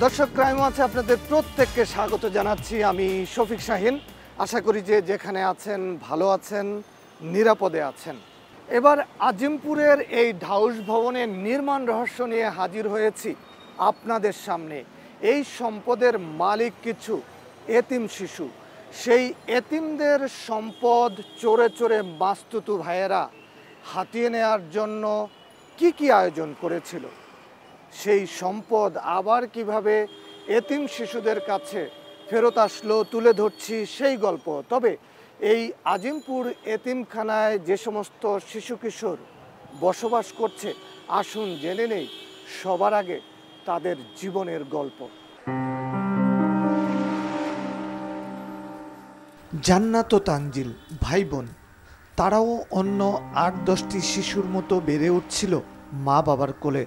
দর্শক ক্রাইম আছে আপনাদের প্রত্যেককে স্বাগত জানাচ্ছি। আমি শফিক শাহিন। আশা করি যে যেখানে আছেন ভালো আছেন, নিরাপদে আছেন। এবার আজিমপুরের এই ঢাউস ভবনের নির্মাণ রহস্য নিয়ে হাজির হয়েছি আপনাদের সামনে। এই সম্পদের মালিক কিছু এতিম শিশু। সেই এতিমদের সম্পদ চোরে চোরে মাস্তুতু ভাইয়েরা হাতিয়ে নেওয়ার জন্য কি আয়োজন করেছিল, সেই সম্পদ আবার কিভাবে এতিম শিশুদের কাছে ফেরত আসলো তুলে ধরছি সেই গল্প। তবে এই আজিমপুর এতিমখানায় যে সমস্ত শিশু কিশোর বসবাস করছে, আসুন জেনে নেই সবার আগে তাদের জীবনের গল্প। জান্নাত ও তানজিল ভাই বোন, তারাও অন্য ৮-১০টি শিশুর মতো বেড়ে উঠছিল মা বাবার কোলে।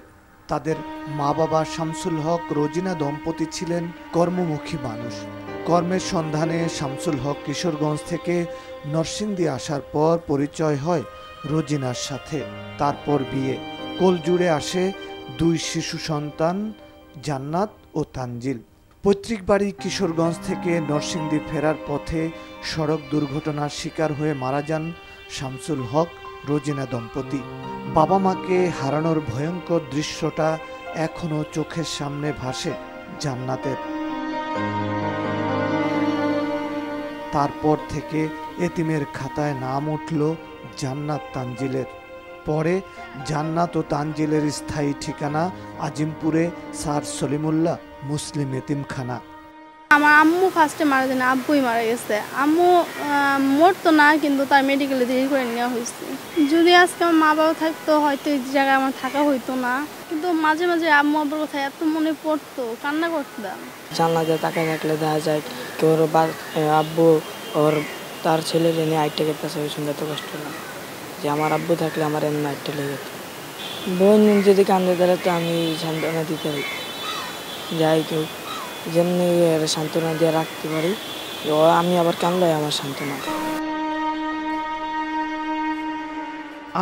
তাদের মা বাবা শামসুল হক রোজিনা দম্পতি ছিলেন কর্মমুখী মানুষ। কর্মের সন্ধানে শামসুল হক কিশোরগঞ্জ থেকে নরসিংদী আসার পর পরিচয় হয় রোজিনার সাথে। তারপর বিয়ে। কোল জুড়ে আসে দুই শিশু সন্তান জান্নাত ও তানজিল। পৈতৃক বাড়ি কিশোরগঞ্জ থেকে নরসিংদী ফেরার পথে সড়ক দুর্ঘটনার শিকার হয়ে মারা যান শামসুল হক রোজিনা দম্পতি। বাবা মাকে হারানোর ভয়ঙ্কর দৃশ্যটা এখনো চোখের সামনে ভাসে জান্নাতের। তারপর থেকে এতিমের খাতায় নাম উঠল জান্নাত তানজিলের। পরে জান্নাত ও তানজিলের স্থায়ী ঠিকানা আজিমপুরে স্যার সলিমুল্লাহ মুসলিম এতিমখানা। আমার আম্মু ফার্স্টে মারা যায় না, আব্বুই মারা গেছে। আম্মু মরতো না, কিন্তু তার মেডিকেলে দেরি করে নেওয়া হয়েছে। যদি আজকে আমার মা বাবা থাকতো হয়তো এই জায়গায় আমার থাকা হইতো না। কিন্তু মাঝে মাঝে আম্মু আব্বুর কথা এত মনে পড়তো, কান্না করতাম। জানলাতে তাকায় থাকলে দেখা যায় কেউ আব্বু ওর তার ছেলের এনে আইটটা গেছে, ওই সঙ্গে এত কষ্ট না যে আমার আব্বু থাকলে আমার এমনি আইটটা লেগে যেত। বোন যদি কান্দে তাহলে তো আমি সান্ত্বনা দিতে হই, যাই কেউ যেমনি সান্ত্বনা দিয়ে রাখতে পারি, আমি আবার কানলে আমার সান্ত্বনা।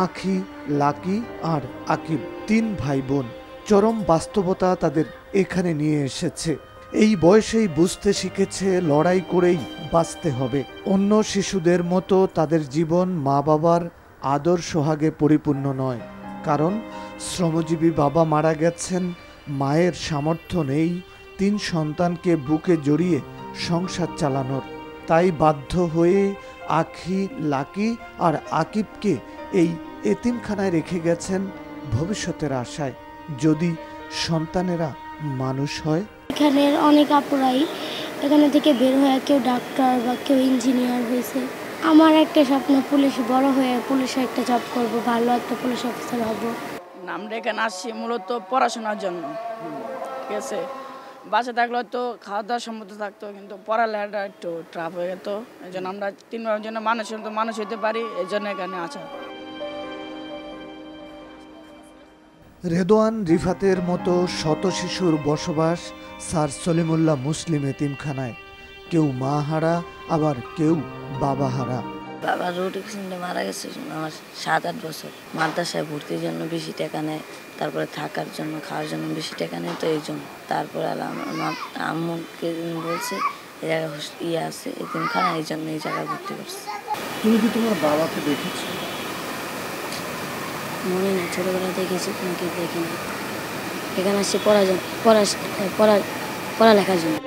আখি, লাকি আর আকিব তিন ভাই বোন। চরম বাস্তবতা তাদের এখানে নিয়ে এসেছে। এই বয়সেই বুঝতে শিখেছে লড়াই করেই বাঁচতে হবে। অন্য শিশুদের মতো তাদের জীবন মা বাবার আদর সোহাগে পরিপূর্ণ নয়। কারণ শ্রমজীবী বাবা মারা গেছেন, মায়ের সামর্থ্য নেই তিন সন্তানকে বুকে জড়িয়ে সংসার চালানোর। তাই বাধ্য হয়ে আখি, লাকি আর আকিবকে এই এতিমখানায় রেখে গেছেন ভবিষ্যতের আশায়, যদি সন্তানেরা মানুষ হয়। এখানের অনেক আপুরাই এখানে থেকে বের হয়ে কেউ ডাক্তার বা কেউ ইঞ্জিনিয়ার হয়েছে। আমার একটা স্বপ্ন পুলিশ, বড় হয়ে পুলিশে একটা জব করব, ভালো একটা পুলিশ অফিসার হব। আমরা এখানে আসছি মূলত পড়াশোনার জন্য, ঠিক আছে। বাসা থাকলে তো খাওয়া দাওয়ার সম্মত থাকতো, কিন্তু পড়ালেখাটা একটু ট্রাফ হয়ে যেত। এই জন্য আমরা 3 বারের জন্য মানুষ হইতে পারি, এই জন্য এখানে আসা। রেদওয়ান, রিফাতের মতো শত শিশুর বসবাস স্যার সলিমুল্লাহ মুসলিম এতিমখানায়। কেউ মা হারা, আবার কেউ বাবা হারা। বাবা রোড অ্যাক্সিডেন্টে মারা গেছে আমার 7-8 বছর। মাদ্রাসায় ভর্তির জন্য বেশি টাকা নেয়, তারপরে থাকার জন্য খাওয়ার জন্য বেশি টাকা নেয়, তো এই জন্য তারপরে আম্মুকে বলছে এই জায়গায় আছে এতিমখানা, এই জন্য এই জায়গায় ভর্তি করছে। তুমি কি তোমার বাবাকে দেখেছো? মনে নেই, ছোটোবেলা দেখেছি, তোমাকে দেখিনি। এখানে আসছে পড়ালেখার জন্য।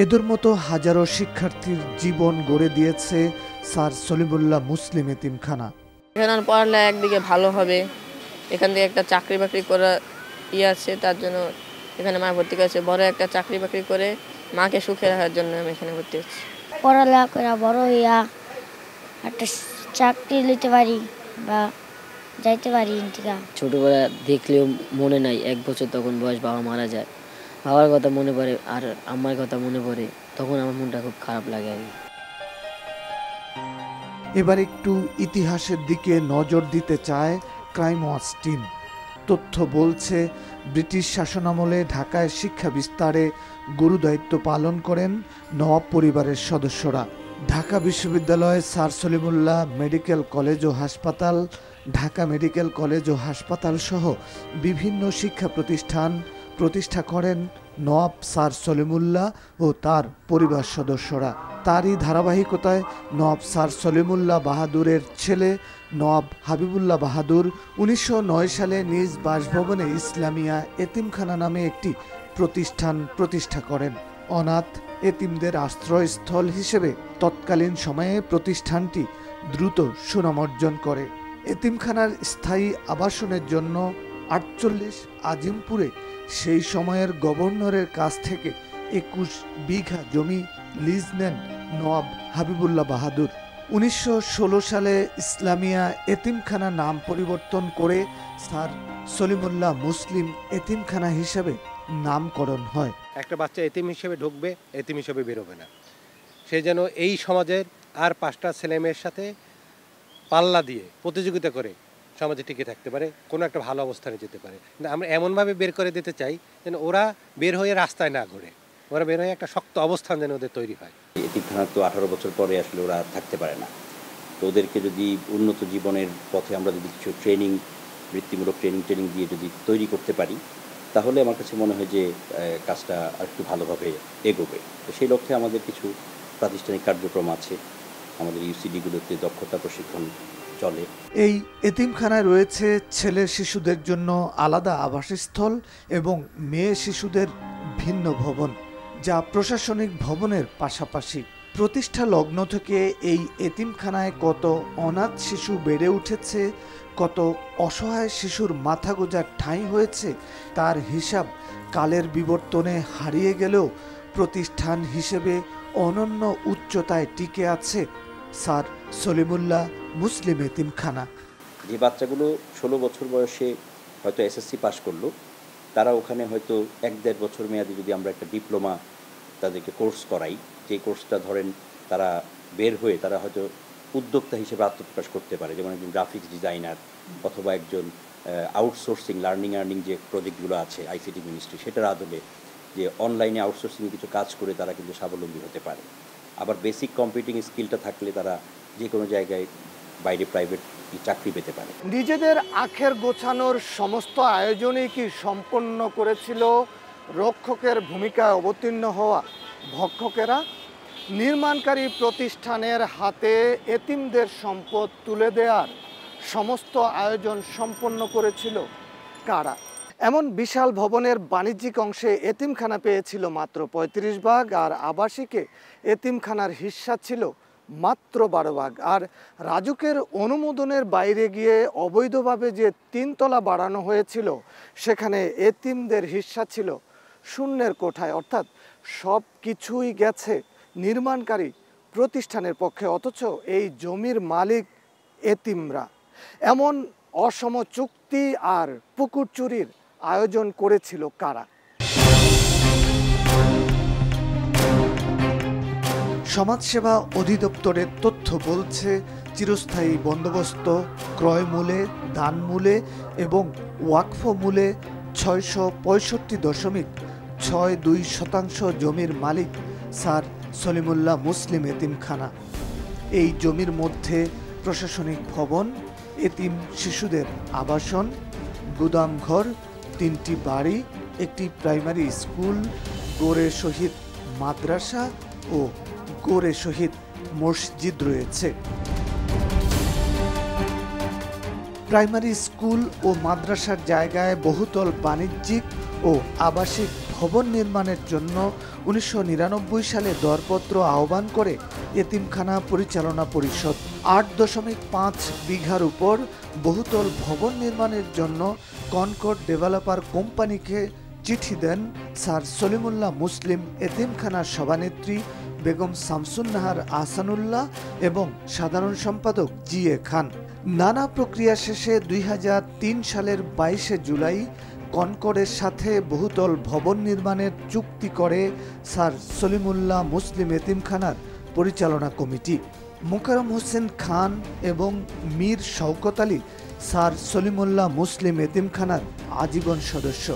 এদের মতো হাজারো শিক্ষার্থীর জীবন গড়ে দিয়েছে স্যার সলিমুল্লাহ মুসলিম এতিমখানা। এখানে পড়ালে একদিকে ভালো হবে, এখান থেকে একটা চাকরি বাকরি করা আছে, তার জন্য এখানে মা ভর্তি করেছে। বড় একটা চাকরি বাকরি করে মাকে সুখে রাখার জন্য আমি এখানে ভর্তি হচ্ছি। পড়ালেখা করে বড় হইয়া একটা চাকরি নিতে পারি বা যাইতে পারি। ছোটবেলা দেখলেও মনে নাই, 1 বছর তখন বয়স, বাবা মারা যায়। বাবার কথা মনে পড়ে আর আমার কথা মনে পড়ে, তখন আমার মনটা খুব খারাপ লাগে। এবার একটু ইতিহাসের দিকে নজর দিতে চায় ক্রাইম ওয়াচ টিম। তথ্য বলছে ব্রিটিশ শাসনামলে ঢাকায় শিক্ষা বিস্তারে গুরুদায়িত্ব পালন করেন নওয়াব পরিবারের সদস্যরা। ঢাকা বিশ্ববিদ্যালয়, স্যার সলিমুল্লাহ মেডিকেল কলেজ ও হাসপাতাল, ঢাকা মেডিকেল কলেজ ও হাসপাতাল সহ বিভিন্ন শিক্ষা প্রতিষ্ঠান প্রতিষ্ঠা করেন নওয়াব স্যার সলিমুল্লাহ ও তার পরিবার সদস্যরা। তারই ধারাবাহিকতায় নওয়াব স্যার সলিমুল্লাহ বাহাদুরের ছেলে নওয়াব হাবিবুল্লাহ বাহাদুর 1909 সালে নিজ বাসভবনে ইসলামিয়া এতিমখানা নামে একটি প্রতিষ্ঠান প্রতিষ্ঠা করেন। অনাথ এতিমদের আশ্রয়স্থল হিসেবে তৎকালীন সময়ে প্রতিষ্ঠানটি দ্রুত সুনাম অর্জন করে। এতিমখানার স্থায়ী আবাসনের জন্য 48 আজিমপুরে সেই সময়ের গভর্নরের কাছ থেকে 21 বিঘা জমি লিজ নেন নওয়াব হাবিবুল্লাহ বাহাদুর। 1916 সালে ইসলামিয়া এতিমখানা নাম পরিবর্তন করে স্যার সলিমুল্লাহ মুসলিম এতিমখানা হিসেবে নামকরণ হয়। একটা বাচ্চা এতিম হিসেবে ঢুকবে, এতিম হিসেবে বেরোবে না। সে যেন এই সমাজের আর 5টা ছেলেমেয়ের সাথে পাল্লা দিয়ে প্রতিযোগিতা করে সমাজে টিকে থাকতে পারে, কোনো একটা ভালো অবস্থানে যেতে পারে। কিন্তু আমরা এমনভাবে বের করে দিতে চাই যেন ওরা বের হয়ে রাস্তায় না ঘোরে, ওরা বের হয়ে একটা শক্ত অবস্থান যেন ওদের তৈরি হয়। এতিমখানা তো 18 বছর পরে আসলে ওরা থাকতে পারে না। তো ওদেরকে যদি উন্নত জীবনের পথে আমরা যদি কিছু ট্রেনিং, বৃত্তিমূলক ট্রেনিং দিয়ে যদি তৈরি করতে পারি, তাহলে আমার কাছে মনে হয় যে কাজটা আর একটু ভালোভাবে এগোবে। তো সেই লক্ষ্যে আমাদের কিছু প্রাতিষ্ঠানিক কার্যক্রম আছে। আমাদের ইউসিডিগুলোতে দক্ষতা প্রশিক্ষণ চলে। এই এতিমখানায় রয়েছে ছেলে শিশুদের জন্য আলাদা আবাসস্থল এবং মেয়ে শিশুদের ভিন্ন ভবন, যা প্রশাসনিক ভবনের পাশাপাশি। প্রতিষ্ঠা লগ্ন থেকে এই এতিমখানায় কত অনাথ শিশু বেড়ে উঠেছে, কত অসহায় শিশুর মাথা গোঁজার ঠাঁই হয়েছে, তার হিসাব কালের বিবর্তনে হারিয়ে গেলেও প্রতিষ্ঠান হিসেবে অনন্য উচ্চতায় টিকে আছে স্যার সলিমুল্লাহ মুসলিম এতিমখানা। যে বাচ্চাগুলো 16 বছর বয়সে হয়তো এসএসসি পাস করলো, তারা ওখানে হয়তো 1-1.5 বছর মেয়াদি যদি আমরা একটা ডিপ্লোমা তাদেরকে কোর্স করাই, যে কোর্সটা ধরেন তারা বের হয়ে তারা হয়তো উদ্যোক্তা হিসেবে আত্মপ্রকাশ করতে পারে, যেমন একজন গ্রাফিক্স ডিজাইনার অথবা একজন আউটসোর্সিং লার্নিং আর্নিং যে প্রজেক্টগুলো আছে আইসিটি মিনিস্ট্রি, সেটার আদলে যে অনলাইনে আউটসোর্সিং কিছু কাজ করে তারা কিন্তু স্বাবলম্বী হতে পারে। আবার বেসিক কম্পিউটিং স্কিলটা থাকলে তারা যে কোনো জায়গায় বাইরে প্রাইভেট চাকরি পেতে পারে। নিজেদের আখের গোছানোর সমস্ত আয়োজনই কি সম্পন্ন করেছিল রক্ষকের ভূমিকায় অবতীর্ণ হওয়া ভক্ষকেরা? নির্মাণকারী প্রতিষ্ঠানের হাতে এতিমদের সম্পদ তুলে দেওয়ার সমস্ত আয়োজন সম্পন্ন করেছিল কারা? এমন বিশাল ভবনের বাণিজ্যিক অংশে এতিমখানা পেয়েছিল মাত্র 35 ভাগ, আর আবাসিকে এতিমখানার হিস্সা ছিল মাত্র 12 ভাগ। আর রাজুকের অনুমোদনের বাইরে গিয়ে অবৈধভাবে যে 3 তলা বাড়ানো হয়েছিল, সেখানে এতিমদের হিস্সা ছিল শূন্যের কোঠায়। অর্থাৎ সব কিছুই গেছে নির্মাণকারী প্রতিষ্ঠানের পক্ষে, অথচ এই জমির মালিক এতিমরা। এমন অসম চুক্তি আর পুকুর চুরির আয়োজন করেছিল কারা? সমাজসেবা অধিদপ্তরের তথ্য বলছে, চিরস্থায়ী বন্দোবস্ত, ক্রয় মূল্যে, দান মূল্যে এবং ওয়াকফ মূল্যে 665.62% জমির মালিক স্যার সলিমুল্লাহ মুসলিম এতিমখানা। এই জমির মধ্যে প্রশাসনিক ভবন, এতিম শিশুদের আবাসন, গুদামঘর, 3টি বাড়ি, একটি প্রাইমারি স্কুল, গোরে শহীদ মাদ্রাসা ও গোরে শহীদ মসজিদ রয়েছে। প্রাইমারি স্কুল ও মাদ্রাসার জায়গায় বহুতল বাণিজ্যিক ও আবাসিক ভবন নির্মাণের জন্য 1999 সালে দরপত্র আহ্বান করে এতিমখানা পরিচালনা পরিষদ। 8.5 বিঘার উপর বহুতল ভবন নির্মাণের জন্য কনকর্ড ডেভেলপার কোম্পানিকে চিঠি দেন স্যার সলিমুল্লাহ মুসলিম এতিমখানার সভানেত্রী বেগম শামসুন্নাহার আহসানুল্লাহ এবং সাধারণ সম্পাদক জি.এ. খান। নানা প্রক্রিয়া শেষে 2003 সালের 22 জুলাই কনকর্ডের সাথে বহুতল ভবন নির্মাণের চুক্তি করে স্যার সলিমুল্লাহ মুসলিম এতিমখানার পরিচালনা কমিটি। মোকাররম হোসেন খান এবং মীর শওকত আলী স্যার সলিমুল্লাহ মুসলিম এতিমখানার আজীবন সদস্য।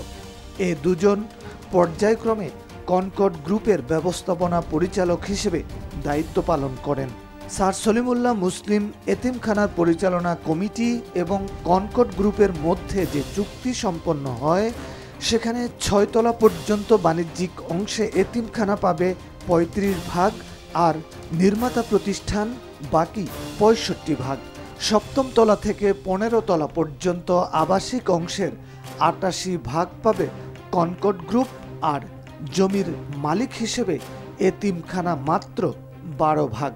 এ দুজন পর্যায়ক্রমে কনকর্ড গ্রুপের ব্যবস্থাপনা পরিচালক হিসেবে দায়িত্ব পালন করেন। স্যার সলিমুল্লাহ মুসলিম এতিমখানার পরিচালনা কমিটি এবং কনকর্ড গ্রুপের মধ্যে যে চুক্তি সম্পন্ন হয় সেখানে 6 তলা পর্যন্ত বাণিজ্যিক অংশে এতিমখানা পাবে 35 ভাগ আর নির্মাতা প্রতিষ্ঠান বাকি 65 ভাগ। 7ম তলা থেকে 15 তলা পর্যন্ত আবাসিক অংশের 88 ভাগ পাবে কনকর্ড গ্রুপ আর জমির মালিক হিসেবে এতিমখানা মাত্র 12 ভাগ।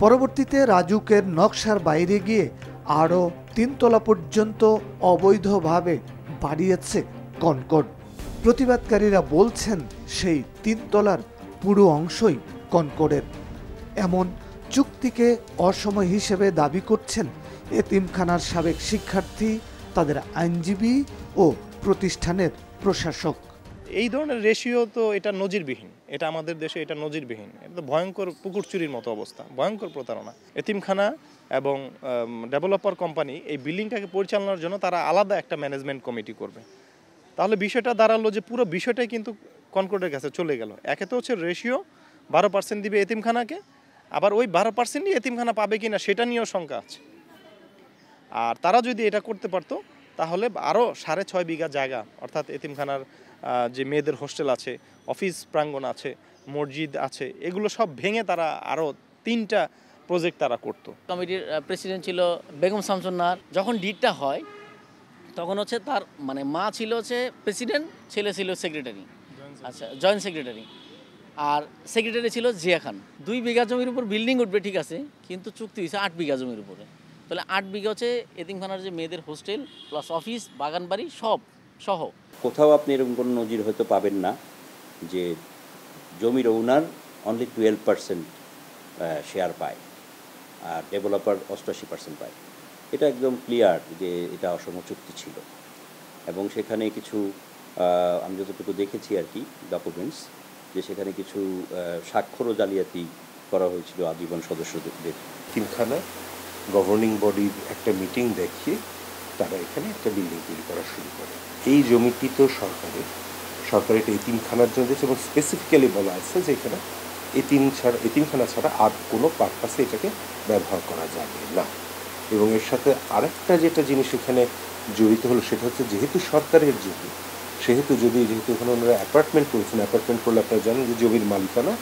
পরবর্তীতে রাজুকের নকশার বাইরে গিয়ে আরও 3 তলা পর্যন্ত অবৈধভাবে বাড়িয়েছে কনকর্ড। প্রতিবাদকারীরা বলছেন সেই 3 তলার পুরো অংশই কনকর্ডের। এমন চুক্তিকে অসময় হিসেবে দাবি করছেন এতিমখানার সাবেক শিক্ষার্থী, তাদের আইনজীবী ও প্রতিষ্ঠানের প্রশাসক। এই ধরনের রেশিও তো এটা নজিরবিহীন, এটা আমাদের দেশে এটা নজিরবিহীন। এটা তো ভয়ঙ্কর পুকুর চুরির মতো অবস্থা, ভয়ঙ্কর প্রতারণা। এতিমখানা এবং ডেভেলপার কোম্পানি এই বিল্ডিংটাকে পরিচালনার জন্য তারা আলাদা একটা ম্যানেজমেন্ট কমিটি করবে। তাহলে বিষয়টা দাঁড়ালো যে পুরো বিষয়টাই কিন্তু কনকর্ডের কাছে চলে গেল। একে তো হচ্ছে রেশিও 12% দিবে এতিমখানাকে, আবার ওই 12%ই এতিমখানা পাবে কিনা সেটা নিয়েও শঙ্কা আছে। আর তারা যদি এটা করতে পারতো তাহলে আরও 6.5 বিঘা জায়গা, অর্থাৎ এতিমখানার যে মেয়েদের হোস্টেল আছে, অফিস প্রাঙ্গণ আছে, মসজিদ আছে, এগুলো সব ভেঙে তারা আরও 3টা প্রজেক্ট তারা করতো। কমিটির প্রেসিডেন্ট ছিল বেগম শামসুন্নাহার। যখন ডিডটা হয় তখন হচ্ছে তার মানে মা ছিল হচ্ছে প্রেসিডেন্ট, ছেলে ছিল সেক্রেটারি, আচ্ছা জয়েন্ট সেক্রেটারি, আর সেক্রেটারি ছিল জিয়া খান। 2 বিঘা জমির উপর বিল্ডিং উঠবে ঠিক আছে, কিন্তু চুক্তি হয়েছে 8 বিঘা জমির উপরে। তাহলে 8 বিঘা হচ্ছে এতিমখানার যে মেয়েদের হোস্টেল প্লাস অফিস, বাগান বাড়ি সব সহ। কোথাও আপনি এরকম কোনো নজির হয়তো পাবেন না যে জমির ওনার অনলি 12% শেয়ার পায় আর ডেভেলপার 88% পায়। এটা একদম ক্লিয়ার যে এটা অসম চুক্তি ছিল। এবং সেখানে কিছু আমি যতটুকু দেখেছি আর কি ডকুমেন্টস, যে সেখানে কিছু স্বাক্ষরও জালিয়াতি করা হয়েছিল আজীবন সদস্যদের। এতিমখানা গভর্নিং বডির একটা মিটিং দেখিয়ে তারা এখানে একটা বিল্ডিং তৈরি করা শুরু করে। এই জমিটি তো সরকার এটা এতিমখানার জন্য দিয়েছে এবং স্পেসিফিক্যালি বলা আছে যে এখানে এতিমখানা ছাড়া আর কোনো পারপাসে এটাকে ব্যবহার করা যাবে না। এবং এর সাথে আরেকটা যেটা জিনিস এখানে জড়িত হলো সেটা হচ্ছে যেহেতু সরকারের জমি, যেহেতু এখানে ওনারা অ্যাপার্টমেন্ট করেছেন, অ্যাপার্টমেন্ট করলে আপনারা জানেন যে জমির মালিকানা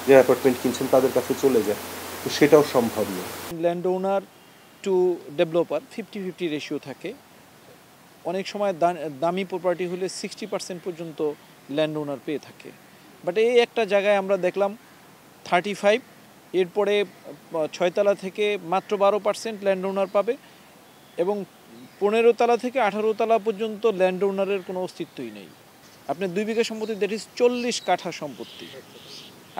যে অ্যাপার্টমেন্ট কিনছেন তাদের কাছে চলে যায়, তো সেটাও সম্ভব নয়। Land owner to developer 50-50 ratio থাকে। অনেক সময় দামি প্রপার্টি হলে 60% পর্যন্ত ল্যান্ড ওনার পেয়ে থাকে। বাট এই একটা জায়গায় আমরা দেখলাম 35, এরপরে 6 তলা থেকে মাত্র 12% ল্যান্ড ওনার পাবে এবং 15 তলা থেকে 18 তলা পর্যন্ত ল্যান্ড ওনারের কোনো অস্তিত্বই নেই। আপনি 2 বিঘা সম্পত্তি, দ্যাট ইজ 40 কাঠা সম্পত্তি।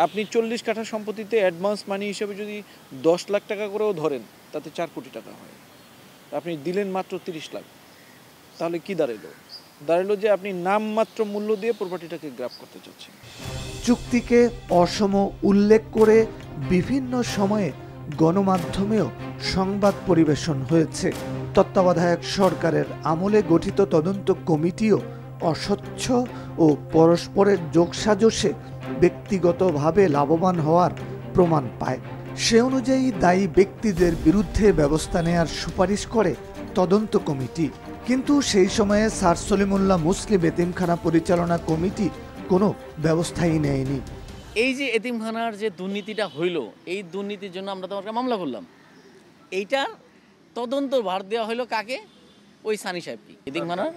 আপনি 40 কাঠা সম্পত্তিতে অ্যাডভান্স মানি হিসেবে যদি 10 লাখ টাকা করেও ধরেন তাতে 4 কোটি টাকা হয়। আপনি দিলেন মাত্র 30 লাখ, তাহলে কি দাঁড়ালো যে আপনি নামমাত্র মূল্য দিয়ে প্রপার্টিটাকে গ্র্যাব করতে চাচ্ছেন। চুক্তিকে অসম উল্লেখ করে বিভিন্ন সময়ে গণমাধ্যমেও সংবাদ পরিবেশন হয়েছে। তত্ত্বাবধায়ক সরকারের আমলে গঠিত তদন্ত কমিটিও অস্বচ্ছ ও পরস্পরের যোগসাজশে ব্যক্তিগতভাবে লাভবান হওয়ার প্রমাণ পায়। সে অনুযায়ী দায়ী ব্যক্তিদের বিরুদ্ধে ব্যবস্থা নেয়ার সুপারিশ করে তদন্ত কমিটি। কিন্তু সেই সময়ে স্যার সলিমুল্লাহ মুসলিম এতিমখানা পরিচালনা কমিটি কোনো ব্যবস্থাই নেয়নি। এই যে এতিমখানার যে দুর্নীতিটা হইল, এই দুর্নীতির জন্য আমরা তোমাকে মামলা করলাম। এইটা তদন্ত ভার দেওয়া হলো কাকে? ওই সানি সাহেবকে, এতিমখানার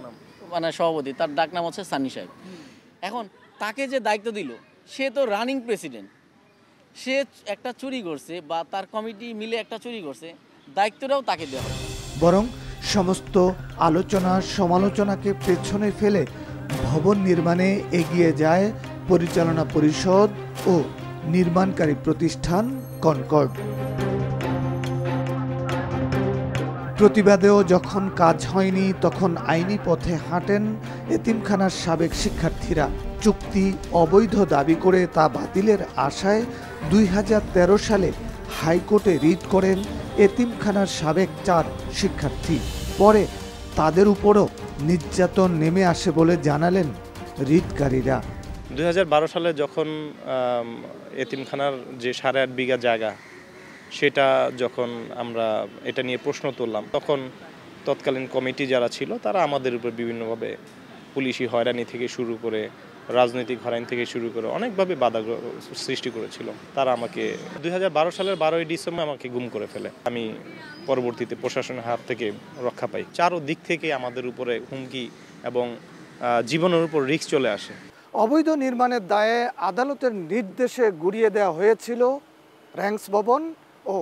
মানে সভাপতি, তার ডাক নাম হচ্ছে সানি সাহেব। এখন তাকে যে দায়িত্ব দিল, সে তো রানিং প্রেসিডেন্ট, সে একটা চুরি করছে বা তার কমিটি মিলে একটা চুরি করছে, দায়িত্বটাও তাকে দেওয়া হয়। বরং সমস্ত আলোচনা সমালোচনাকে পেছনে ফেলে ভবন নির্মাণে এগিয়ে যায় পরিচালনা পরিষদ ও নির্মাণকারী প্রতিষ্ঠান কনকর্ড। প্রতিবাদেও যখন কাজ হয়নি তখন আইনি পথে হাঁটেন এতিমখানার সাবেক শিক্ষার্থীরা। চুক্তি অবৈধ দাবি করে তা বাতিলের আশায় 2013 সালে হাইকোর্টে রিট করেন এতিমখানার সাবেক 4 শিক্ষার্থী। পরে তাদের উপরও নির্যাতন নেমে আসে বলে জানালেন রিটকারীরা। 2012 সালে যখন এতিমখানার যে 8.5 বিঘা জায়গা সেটা যখন আমরা এটা নিয়ে প্রশ্ন তুললাম, তখন তৎকালীন কমিটি যারা ছিল তারা আমাদের উপর বিভিন্নভাবে পুলিশি হয়রানি থেকে শুরু করে রাজনৈতিক হয়রানি থেকে শুরু করে অনেকভাবে বাধা সৃষ্টি করেছিল। তারা আমাকে 2012 সালের 12ই ডিসেম্বর আমাকে গুম করে ফেলে। আমি পরবর্তীতে প্রশাসনের হাত থেকে রক্ষা পাই। চারো দিক থেকে আমাদের উপরে হুমকি এবং জীবনের উপর রিস্ক চলে আসে। অবৈধ নির্মাণের দায়ে আদালতের নির্দেশে গুড়িয়ে দেওয়া হয়েছিল র্যাঙ্কস ভবন ও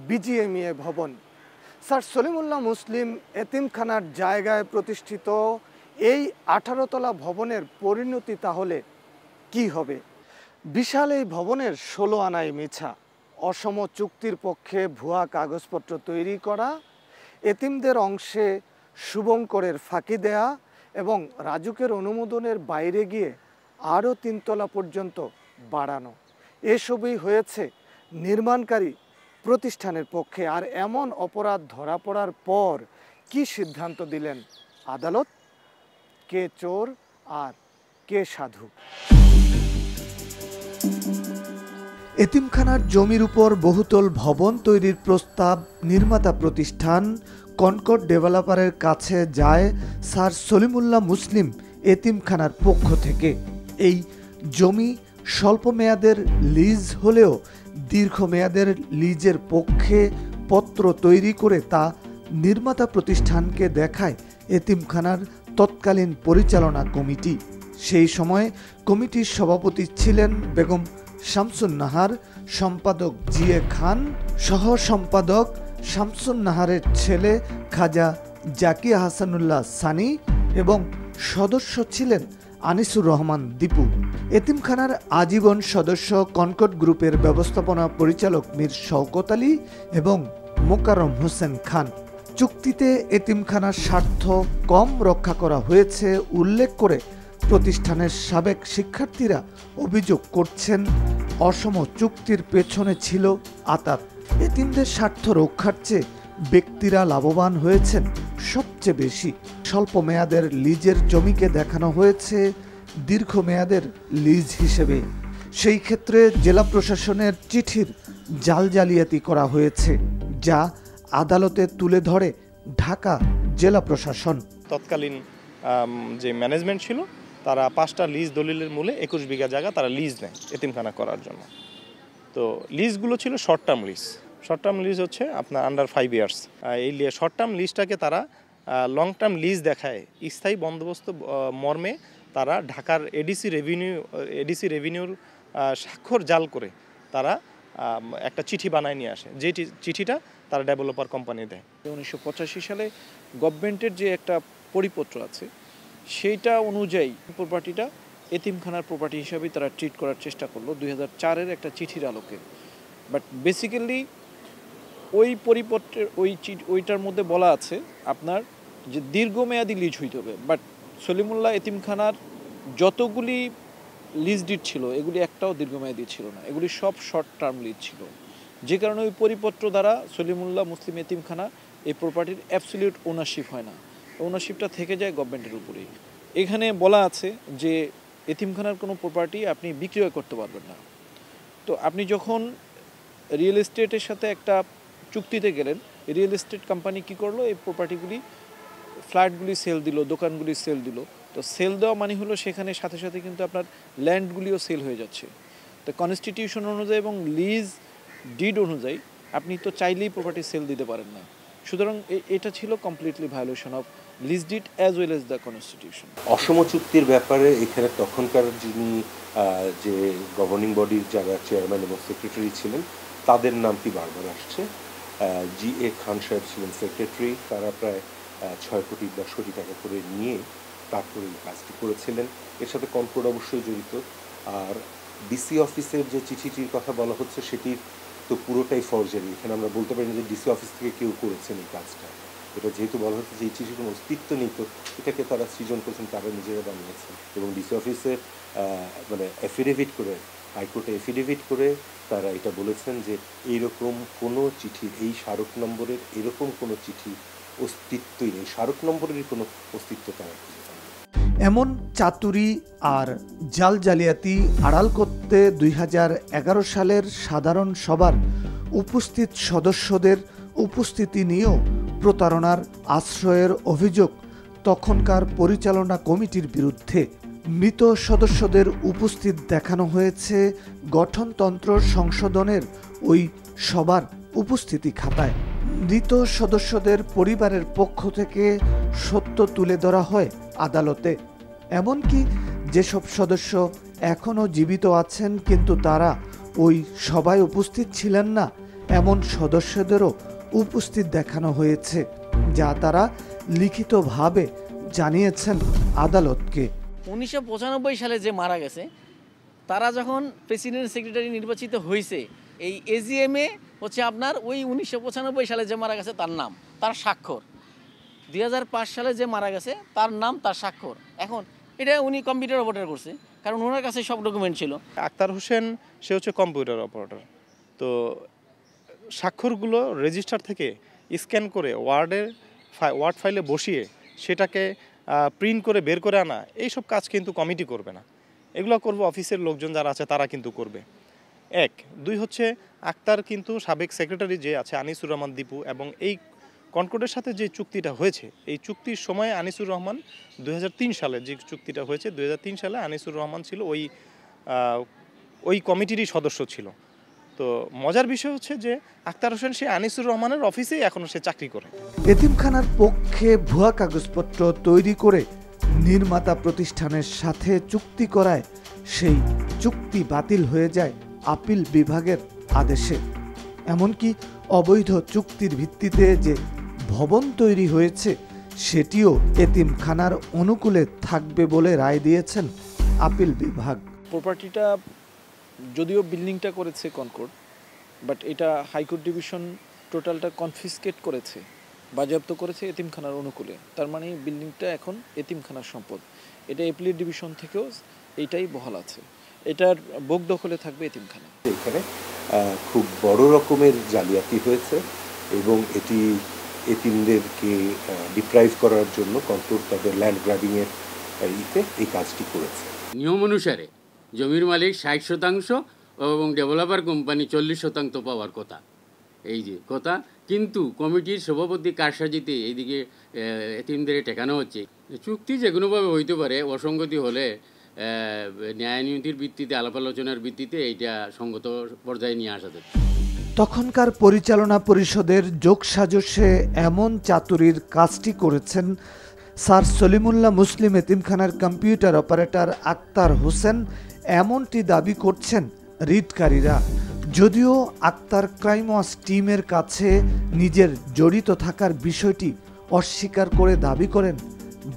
বিজিএমইএ ভবন। স্যার সলিমুল্লাহ মুসলিম এতিমখানার জায়গায় প্রতিষ্ঠিত এই 18 তলা ভবনের পরিণতি তাহলে কি হবে? বিশাল এই ভবনের 16 আনাই মিছা, অসম চুক্তির পক্ষে ভুয়া কাগজপত্র তৈরি করা, এতিমদের অংশে শুভঙ্করের ফাঁকি দেয়া এবং রাজুকের অনুমোদনের বাইরে গিয়ে আরও 3 তলা পর্যন্ত বাড়ানো, এসবই হয়েছে নির্মাণকারী প্রতিষ্ঠানের পক্ষে। আর এমন অপরাধ ধরা পড়ার পর কি সিদ্ধান্ত দিলেন আদালত? কে চোর আর কে সাধু? এতিমখানার জমির উপর বহুতল ভবন তৈরির প্রস্তাব নির্মাতা প্রতিষ্ঠান কনকর্ড ডেভেলপারের কাছে যায় স্যার সলিমুল্লাহ মুসলিম এতিমখানার পক্ষ থেকে। এই জমি স্বল্প মেয়াদের লিজ হলেও দীর্ঘমেয়াদের লিজের পক্ষে পত্র তৈরি করে তা নির্মাতা প্রতিষ্ঠানকে দেখায় এতিমখানার তৎকালীন পরিচালনা কমিটি। সেই সময় কমিটির সভাপতি ছিলেন বেগম শামসুন নাহার, সম্পাদক জিএ খান, সহ সম্পাদক শামসুন নাহারের ছেলে খাজা জাকি আহসানুল্লাহ সানি এবং সদস্য ছিলেন আনিসুর রহমান দীপু। এতিমখানার আজীবন সদস্য কনকর্ড গ্রুপের ব্যবস্থাপনা পরিচালক মীর শওকত আলী এবং মোকাররম হোসেন খান। চুক্তিতে এতিমখানার স্বার্থ কম রক্ষা করা হয়েছে উল্লেখ করে প্রতিষ্ঠানের সাবেক শিক্ষার্থীরা অভিযোগ করছেন অসম চুক্তির পেছনে ছিল আতাত। এতিমদের স্বার্থ রক্ষার চেয়ে ব্যক্তিরা লাভবান হয়েছেন সবচেয়ে বেশি। স্বল্প মেয়াদের লিজের জমিকে দেখানো হয়েছে দীর্ঘমেয়াদের লিজ হিসেবে। সেই ক্ষেত্রে জেলা প্রশাসনের চিঠির জালিয়াতি করা হয়েছে, যা আদালতে তুলে ধরে ঢাকা জেলা প্রশাসন। তৎকালীন যে ম্যানেজমেন্ট ছিল তারা 5টা লিজ দলিলের মূলে 21 বিঘা জায়গা তারা লিজ নেয় এতিমখানা করার জন্য। তো লিজগুলো ছিল short term lease. Short term lease হচ্ছে আপনার আন্ডার 5 ইয়ার্স। এই শর্ট টার্ম লিজটাকে তারা লং টার্ম লিজ দেখায় স্থায়ী বন্দোবস্ত মর্মে তারা ঢাকার এডিসি রেভিনিউর স্বাক্ষর জাল করে তারা একটা চিঠি বানায় নিয়ে আসে, যে চিঠিটা তারা ডেভেলপার কোম্পানি দেয়। 1985 সালে গভর্নমেন্টের যে একটা পরিপত্র আছে সেইটা অনুযায়ী প্রপার্টিটা এতিমখানার প্রপার্টি হিসাবে তারা ট্রিট করার চেষ্টা করলো 2004-এর একটা চিঠির আলোকে। বাট বেসিক্যালি ওই পরিপত্রের ওইটার মধ্যে বলা আছে আপনার যে দীর্ঘমেয়াদী লিজ হইতে হবে। বাট সলিমুল্লাহ এতিমখানার যতগুলি লিজ ডিড ছিল এগুলি একটাও দীর্ঘমেয়াদী ছিল না, এগুলি সব শর্ট টার্ম লিজ ছিল। যে কারণে ওই পরিপত্র দ্বারা সলিমুল্লাহ মুসলিম এতিমখানা এই প্রপার্টির অ্যাবসলিউট ওনারশিপ হয় না, ওনারশিপটা থেকে যায় গভর্নমেন্টের উপরেই। এখানে বলা আছে যে এতিমখানার কোনো প্রপার্টি আপনি বিক্রয় করতে পারবেন না। তো আপনি যখন রিয়েল এস্টেটের সাথে একটা চুক্তিতে গেলেন, রিয়েল এস্টেট কোম্পানি কী করলো, এই প্রপার্টিগুলি ফ্ল্যাটগুলি সেল দিল, দোকানগুলি সেল দিল। তো সেল দেওয়া মানে হলো সেখানে সাথে সাথে কিন্তু আপনার ল্যান্ডগুলিও সেল হয়ে যাচ্ছে। তো কনস্টিটিউশন অনুযায়ী এবং লিজ ডিড অনুযায়ী আপনি তো চাইলেই প্রপার্টি সেল দিতে পারেন না। সুতরাং এটা ছিল completely violation of lease deed as well as the constitution. Assam চুক্তির ব্যাপারে এখানে তখনকার যিনি যে গভর্নিং বডির যারা চেয়ারম্যান এবং সেক্রেটারি ছিলেন তাদের নামটি বারবার আসছে। জিএ খান সাহেব ছিলেন সেক্রেটারি, তারা প্রায় 6 কোটি 10 কোটি টাকা করে নিয়ে তারপরে এই কাজটি করেছিলেন। এর সাথে কনকর্ড অবশ্যই জড়িত। আর ডিসি অফিসের যে চিঠিটির কথা বলা হচ্ছে সেটির তো পুরোটাই ফরজারি। এখানে আমরা বলতে পারি না যে ডিসি অফিস থেকে কেউ করেছেন এই কাজটা। এটা যেহেতু বলা হচ্ছে যে এই চিঠির কোনো অস্তিত্ব নেই, তো এটাকে তারা সৃজন করেছেন, তারা নিজেরা বানিয়েছেন। এবং ডিসি অফিসে মানে এফিডেভিট করে, হাইকোর্টে এফিডেভিট করে তারা এটা বলেছেন যে এইরকম কোনো চিঠির, এই স্মারক নম্বরের এরকম কোনো চিঠি অস্তিত্বই নেই, স্মারক নম্বরেরই কোনো অস্তিত্ব তারা খুঁজে পান। এমন চাতুরি আর জালিয়াতি আড়াল করতে 2011 সালের সাধারণ সভার উপস্থিত সদস্যদের উপস্থিতি নিয়েও প্রতারণার আশ্রয়ের অভিযোগ তখনকার পরিচালনা কমিটির বিরুদ্ধে। মৃত সদস্যদের উপস্থিত দেখানো হয়েছে গঠনতন্ত্র সংশোধনের ওই সবার উপস্থিতি খাতায়। মৃত সদস্যদের পরিবারের পক্ষ থেকে সত্য তুলে ধরা হয় আদালতে। এমনকি যেসব সদস্য এখনও জীবিত আছেন কিন্তু তারা ওই সভায় উপস্থিত ছিলেন না, এমন সদস্যদেরও উপস্থিত দেখানো হয়েছে, যা তারা লিখিতভাবে জানিয়েছেন আদালতকে। 1995 সালে যে মারা গেছে তারা যখন প্রেসিডেন্ট সেক্রেটারি নির্বাচিত হয়েছে, এই এজিএমে হচ্ছে আপনার ওই 1995 সালে যে মারা গেছে তার নাম, তার স্বাক্ষর। 2005 সালে যে মারা গেছে তার নাম, তার স্বাক্ষর। এখন এটা উনি কম্পিউটার অপারেটর করছে, কারণ ওনার কাছে সব ডকুমেন্ট ছিল। আক্তার হোসেন সে হচ্ছে কম্পিউটার অপারেটর, তো স্বাক্ষরগুলো রেজিস্টার থেকে স্ক্যান করে ওয়ার্ড ফাইলে বসিয়ে সেটাকে প্রিন্ট করে বের করে আনা, এইসব কাজ কিন্তু কমিটি করবে না, এগুলো করবে অফিসের লোকজন যারা আছে তারা কিন্তু করবে। 1, 2 হচ্ছে আক্তার কিন্তু সাবেক সেক্রেটারি যে আছে আনিসুর রহমান দীপু, এবং এই কনকর্ডের সাথে যে চুক্তিটা হয়েছে এই চুক্তির সময় আনিসুর রহমান 2003 সালে যে চুক্তিটা হয়েছে 2003 সালে আনিসুর রহমান ছিল ওই কমিটিরই সদস্য ছিল। তো মজার বিষয় হচ্ছে যে আক্তার হোসেন সে আনিসুর রহমানের অফিসেই এখনো সে চাকরি করে। এতিমখানার পক্ষে ভুয়া কাগজপত্র তৈরি করে নির্মাতা প্রতিষ্ঠানের সাথে চুক্তি করায় সেই চুক্তি বাতিল হয়ে যায় আপিল বিভাগের আদেশে। এমনকি অবৈধ চুক্তির ভিত্তিতে যে ভবন তৈরি হয়েছে সেটিও এতিমখানার অনুকূলে থাকবে বলে রায় দিয়েছেন আপিল বিভাগ। প্রপার্টিটা যদিও বিল্ডিংটা করেছে কনকর্ড, বাট এটা হাইকোর্ট ডিভিশন টোটালটা কনফিসকেট করেছে, বাজেয়াপ্ত করেছে এতিমখানার অনুকূলে। তার মানে বিল্ডিংটা এখন এতিমখানার সম্পদ। এটা এপিলেট ডিভিশন থেকেও এইটাই বহাল আছে, এটার ভোগ দখলে থাকবে এতিমখানা। এখানে খুব বড় রকমের জালিয়াতি হয়েছে এবং এটি এতিমদেরকে ডিপ্রাইভ করার জন্য কন্ট্রোল তাদের ল্যান্ড গ্র্যাবিংয়ের এই কাজটি করেছে। নিয়ম অনুসারে জমির মালিক 60% এবং ডেভেলপার কোম্পানি 40% পাওয়ার কথা, এই যে কথা, কিন্তু কমিটির সভাপতি কারসাজিতে এইদিকে এতিমদের ঠেকানো হচ্ছে। চুক্তি যে কোনোভাবে হইতে পারে, অসঙ্গতি হলে ন্যায় নীতির ভিত্তিতে, আলাপ আলোচনার ভিত্তিতে এইটা সঙ্গত পর্যায়ে নিয়ে আসা যাবে। তখনকার পরিচালনা পরিষদের যোগসাজশে এমন চাতুরীর কাজটি করেছেন স্যার সলিমুল্লাহ মুসলিম এতিমখানার কম্পিউটার অপারেটর আক্তার হোসেন, এমনটি দাবি করছেন রিটকারীরা। যদিও আক্তার ক্রাইম ওয়াচ টিমের কাছে নিজের জড়িত থাকার বিষয়টি অস্বীকার করে দাবি করেন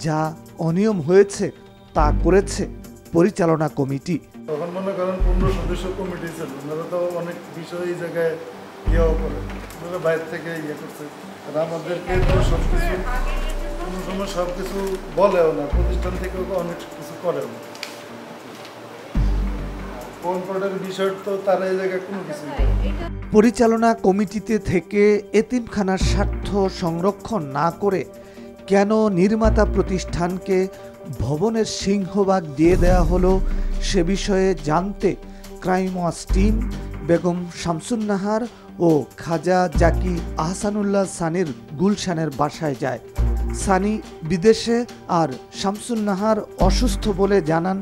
যা অনিয়ম হয়েছে তা করেছে পরিচালনা কমিটি। তখন মনে করেন 15 সদস্য কমিটি ছিল, ওনারা তো অনেক বিষয় এই জায়গায় ইয়েও করে, ওনারা বাইরে থেকে ইয়ে করছে। আমাদেরকে তো সব কিছু কোনো সময় সব কিছু বলেও না, প্রতিষ্ঠান থেকেও অনেক কিছু করেও না। কনকর্ডের বিষয় তো তারা এই জায়গায় কোনো কিছু। পরিচালনা কমিটিতে থেকে এতিমখানার স্বার্থ সংরক্ষণ না করে কেন নির্মাতা প্রতিষ্ঠানকে ভবনের সিংহভাগ দিয়ে দেয়া হলো সে বিষয়ে জানতে crime watch team Begum Shamsun Nahar ও খাজা জাকি আহসানুল্লাহ সানির গুলশানের বাসায় যায়। সানি বিদেশে আর শামসুন নাহার অসুস্থ বলে জানান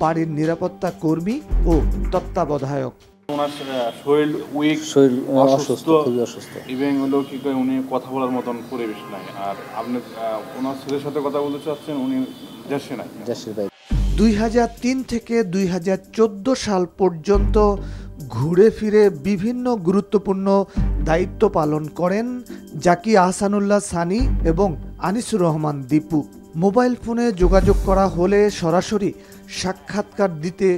বাড়ির নিরাপত্তা কর্মী ও তত্ত্বাবধায়ক। ওনার শরীর উইক, অসুস্থ, ইভেন হলো কি করে উনি কথা বলার মতন পরিবেশ নাই। আর আপনি ওনার ছেলের সাথে কথা বলতে চাচ্ছেন, উনি দেশে নাই, দেশের বাইরে। 2003 থেকে 2014 সাল পর্যন্ত ঘুরে ফিরে বিভিন্ন গুরুত্বপূর্ণ দায়িত্ব পালন করেন জাকি আহসানুল্লাহ সানি এবং আনিসুর রহমান দীপু। মোবাইল ফোনে যোগাযোগ করা হলে সরাসরি সাক্ষাৎকার দিতে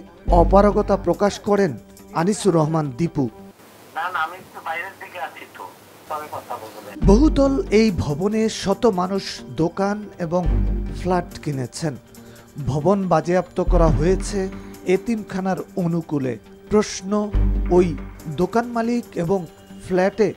অপারগতা প্রকাশ করেন আনিসুর রহমান দীপু। বহুতল এই ভবনে শত মানুষ দোকান এবং ফ্ল্যাট কিনেছেন। ভবন বাজেয়াপ্ত করা হয়েছে এতিমখানার অনুকূলে। প্রশ্ন, ওই দোকান মালিক এবং ফ্ল্যাটে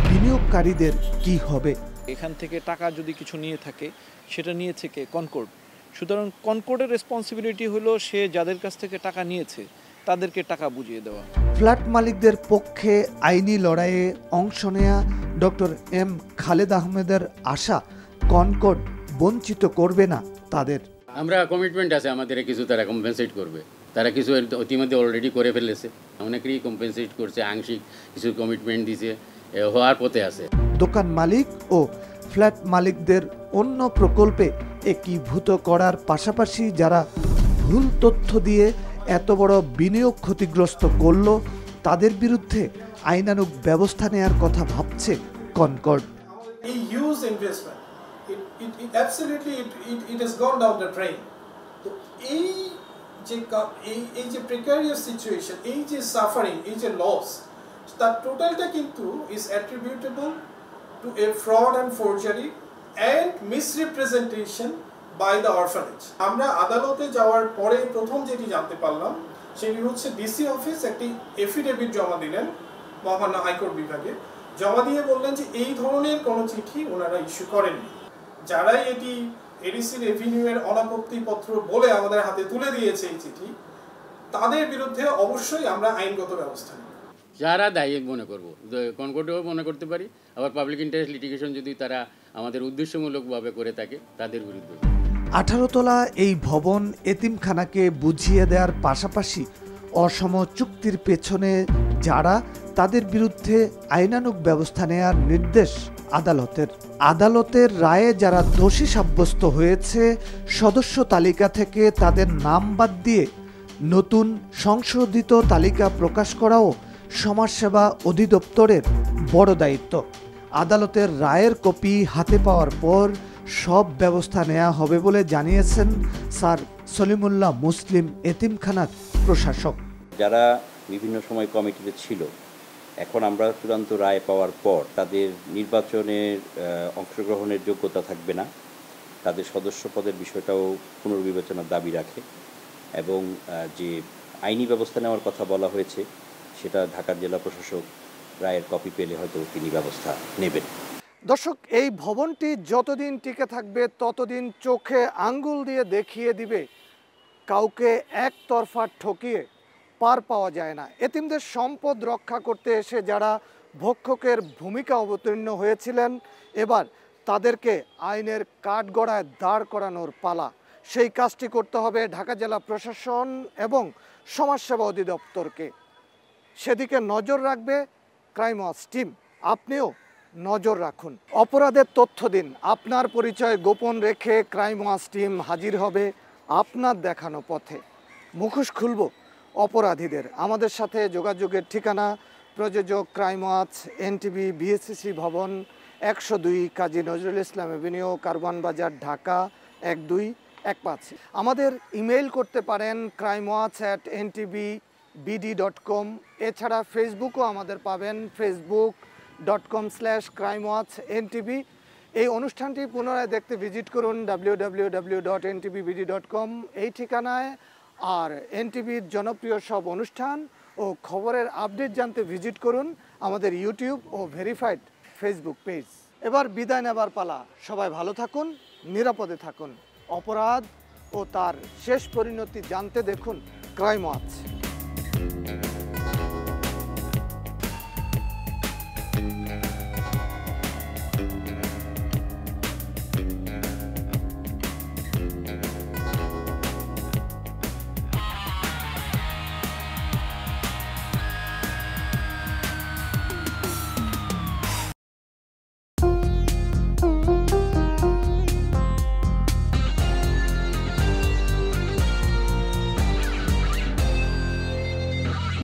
বিনিয়োগকারীদের কি হবে? এখান থেকে টাকা যদি কিছু নিয়ে থাকে সেটা নিয়ে থেকে কনকর্ড, সুতরাং কনকর্ডের রেসপন্সিবিলিটি হলো সে যাদের কাছ থেকে টাকা নিয়েছে তাদেরকে টাকা বুঝিয়ে দেওয়া। ফ্ল্যাট মালিকদের পক্ষে আইনি লড়াইয়ে অংশ নেয়া ডক্টর এম খালেদ আহমেদের আশা কনকর্ড বঞ্চিত করবে না তাদের। আমরা কমিটমেন্ট আছে আমাদের কিছু, তারা কম্পেনসেট করবে, তারা কিছু ইতিমধ্যে অলরেডি করে ফেলেছে, অনেকেরই কম্পেনসেট করছে, আংশিক কিছু কমিটমেন্ট দিছে, হওয়ার পথে আছে। দোকান মালিক ও ফ্ল্যাট মালিকদের অন্য প্রকল্পে একীভূত করার পাশাপাশি যারা ভুল তথ্য দিয়ে এত বড় বিনিয়োগ ক্ষতিগ্রস্ত করল তাদের বিরুদ্ধে আইনানুগ ব্যবস্থা নেয়ার কথা ভাবছে Concord. It has gone down the drain. তো এই যে precarious situation, এই যে suffering, এই যে loss, তার টোটালটা কিন্তু is attributable to a fraud and forgery and misrepresentation by the orphanage. আমরা আদালতে যাওয়ার পরে প্রথম যেটি জানতে পারলাম সেটি হচ্ছে ডিসি অফিস একটি এফিডেভিট জমা দিলেন মহামান্য হাইকোর্ট বিভাগে, জমা দিয়ে বললেন যে এই ধরনের কোনো চিঠি ওনারা ইস্যু করেননি। যারাই এটি এডিসি রেভিনিউয়ের অনাপত্তিপত্র বলে আমাদের হাতে তুলে দিয়েছে এই চিঠি, তাদের বিরুদ্ধে অবশ্যই আমরা আইনগত ব্যবস্থা নেব। যারা দায়ী মনে করবো, কনকর্ডেও মনে করতে পারি, আবার পাবলিক ইন্টারেস্ট লিটিগেশন যদি তারা আমাদের উদ্দেশ্যমূলকভাবে করে থাকে তাদের বিরুদ্ধে। 18 তলা এই ভবন এতিমখানাকে বুঝিয়ে দেওয়ার পাশাপাশি অসম চুক্তির পেছনে যারা, তাদের বিরুদ্ধে আইনানুগ ব্যবস্থা নেওয়ার নির্দেশ আদালতের। আদালতের রায়ে যারা দোষী সাব্যস্ত হয়েছে সদস্য তালিকা থেকে তাদের নাম বাদ দিয়ে নতুন সংশোধিত তালিকা প্রকাশ করাও সমাজসেবা অধিদপ্তরের বড় দায়িত্ব। আদালতের রায়ের কপি হাতে পাওয়ার পর সব ব্যবস্থা নেওয়া হবে বলে জানিয়েছেন স্যার সলিমুল্লাহ মুসলিম এতিমখানার প্রশাসক। যারা বিভিন্ন সময় কমিটিতে ছিল, এখন আমরা চূড়ান্ত রায় পাওয়ার পর তাদের নির্বাচনের অংশগ্রহণের যোগ্যতা থাকবে না, তাদের সদস্য পদের বিষয়টাও পুনর্বিবেচনার দাবি রাখে এবং যে আইনি ব্যবস্থা নেওয়ার কথা বলা হয়েছে সেটা ঢাকার জেলা প্রশাসক রায়ের কপি পেলে হয়তো তিনি ব্যবস্থা নেবেন। দর্শক, এই ভবনটি যতদিন টিকে থাকবে ততদিন চোখে আঙ্গুল দিয়ে দেখিয়ে দিবে কাউকে একতরফা ঠকিয়ে পার পাওয়া যায় না। এতিমদের সম্পদ রক্ষা করতে এসে যারা ভক্ষকের ভূমিকা অবতীর্ণ হয়েছিলেন, এবার তাদেরকে আইনের কাঠগড়ায় দাঁড় করানোর পালা। সেই কাজটি করতে হবে ঢাকা জেলা প্রশাসন এবং সমাজসেবা অধিদপ্তরকে। সেদিকে নজর রাখবে ক্রাইম ওয়াচ টিম। আপনিও নজর রাখুন, অপরাধের তথ্য দিন। আপনার পরিচয় গোপন রেখে ক্রাইম ওয়াচ টিম হাজির হবে আপনার দেখানো পথে। মুখোশ খুলব অপরাধীদের। আমাদের সাথে যোগাযোগের ঠিকানা প্রযোজক ক্রাইম ওয়াচ, এনটিভি, বিএসসিসি ভবন, 102 কাজী নজরুল ইসলাম এভিনিউ, কারওয়ান বাজার, ঢাকা 1215। আমাদের ইমেইল করতে পারেন crimewatch@ntbbd.com। এছাড়া ফেসবুকও আমাদের পাবেন, facebook.com/crimewatchntv। এই অনুষ্ঠানটি পুনরায় দেখতে ভিজিট করুন www.ntbbd.com এই ঠিকানায়। আর এনটিভির জনপ্রিয় সব অনুষ্ঠান ও খবরের আপডেট জানতে ভিজিট করুন আমাদের ইউটিউব ও ভেরিফাইড ফেসবুক পেজ। এবার বিদায় নেবার পালা। সবাই ভালো থাকুন, নিরাপদে থাকুন। অপরাধ ও তার শেষ পরিণতি জানতে দেখুন ক্রাইম ওয়াচ।